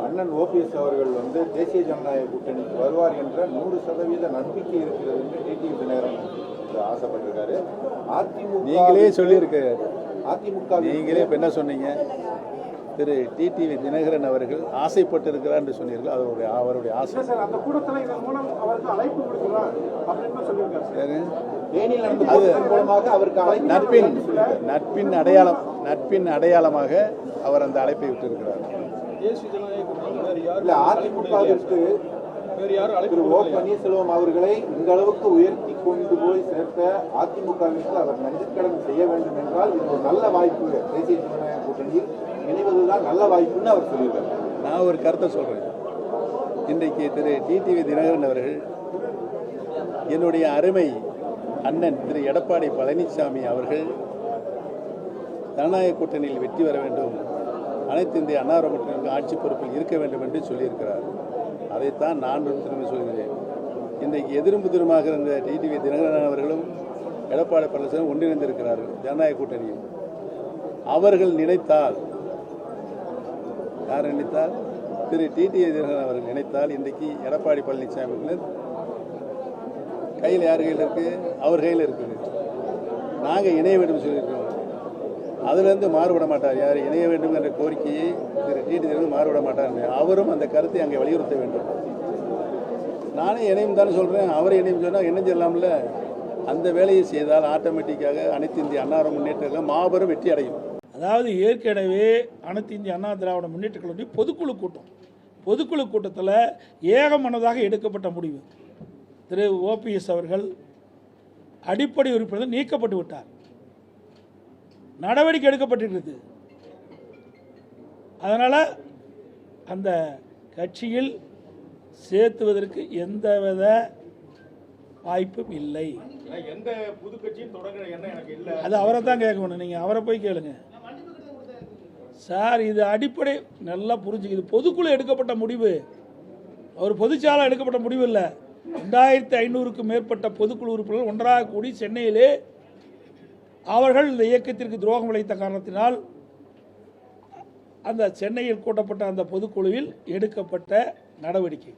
அண்ணன் ஓபிஎஸ் அவர்கள் தேசிய ஜனநாயக கூட்டணிக்கு வருவார் என்ற 100% நம்பிக்கை இருக்கிறது என்று டிடிவி தினகரன் ஆசைப்பட்டிருக்காரு. அதிமுக நீங்களே சொல்லியிருக்காரு. அதிமுக நீங்களே இப்ப என்ன சொன்னீங்க? திரு டிடிவி தினகரன் அவர்கள் ஆசைப்பட்டிருக்கிறார் என்று சொன்னீர்கள். அது அவருடைய ஆசை. அந்த கூட்டத்தில் இதன் மூலம் அவருக்கு அழைப்பு கொடுக்கிறார் அப்படின்னு சொல்லியிருக்காரு. நட்பின் அடையாளமாக அவர் அந்த அழைப்பை விட்டிருக்கிறார். அதிமுகவிற்கு திரு ஓ பன்னீர்செல்வம் அவர்களை இந்த அளவுக்கு உயர்த்தி கொண்டு போய் சேர்த்த அதிமுகவிற்கு அவர் நன்றிக்கடன் செய்ய வேண்டும் என்றால் இது ஒரு நல்ல வாய்ப்பு. தேசிய ஜனநாயக கூட்டணியில் இணைவதுதான் நல்ல வாய்ப்புன்னு அவர் சொல்லியிருக்கார். நான் ஒரு கருத்தை சொல்றேன். இன்றைக்கு திரு டிடிவி தினகரன் அவர்கள் என்னுடைய அருமை அண்ணன் திரு எடப்பாடி பழனிசாமி அவர்கள் ஜனநாயக கூட்டணியில் வெற்றி பெற வேண்டும், அனைத்து இந்திய அண்ணா திராவிட ஆட்சி பொறுப்பில் இருக்க வேண்டும் என்று சொல்லியிருக்கிறார். அதைத்தான் நான் திரும்பி சொல்கிறேன். இன்றைக்கு எதிரும் இருந்த டிடிவி தினகரன் அவர்களும் எடப்பாடி பழனிசாமி ஒன்றிணைந்திருக்கிறார்கள் ஜனநாயக கூட்டணியில். அவர்கள் நினைத்தால், யார் நினைத்தால், திரு டிடிவி தினகரன் அவர்கள் நினைத்தால் இன்றைக்கு எடப்பாடி பழனிசாமி கையில் யார் கையில் இருக்கு? அவர் கையில் இருக்குது. நாங்கள் இணைய வேண்டும் சொல்லியிருக்கோம். அதிலிருந்து மாறுபட மாட்டார். யார் இணைய வேண்டும் என்ற கோரிக்கையை திரு டிடிவி மாறுபட மாட்டார். அவரும் அந்த கருத்தை அங்கே வலியுறுத்த வேண்டும். நானே இணையும் தானே சொல்கிறேன். அவரை இணையும் சொன்னால் இணைஞ்சு இல்லாமல் அந்த வேலையை செய்தால் ஆட்டோமேட்டிக்காக அனைத்து இந்திய அண்ணா முன்னேற்றம் மாபெரும் வெற்றி அடையும். அதாவது ஏற்கனவே அனைத்து இந்திய அண்ணா திராவிட முன்னேற்ற கழக பொதுக்குழு கூட்டத்தில் ஏகமனதாக எடுக்கப்பட்ட முடிவு, திரு ஓபிஎஸ் அவர்கள் அடிப்படை உறுப்பினர் நீக்கப்பட்டு விட்டார். நடவடிக்கை எடுக்கப்பட்டிருக்கிறது. அதனால் அந்த கட்சியில் சேர்த்துவதற்கு எந்தவித வாய்ப்பும் இல்லை. எந்த புது கட்சியும் தொடங்குற எண்ணம் எனக்கு இல்லை. அது அவரை தான் கேட்கணும். நீங்கள் அவரை போய் கேளுங்க சார். இது அடிப்படை நல்லா புரிஞ்சுக்குது. பொதுக்குழு எடுக்கப்பட்ட முடிவு, ஒரு பொதுச்சாலை எடுக்கப்பட்ட முடிவு இல்லை. 2500க்கும் மேற்பட்ட பொதுக்குழு உறுப்பினர்கள் ஒன்றாக கூடி சென்னையிலே அவர்கள் இந்த இயக்கத்திற்கு துரோகம் விளைத்த காரணத்தினால் அந்த சென்னையில் கூட்டப்பட்ட அந்த பொதுக்குழுவில் எடுக்கப்பட்ட நடவடிக்கை.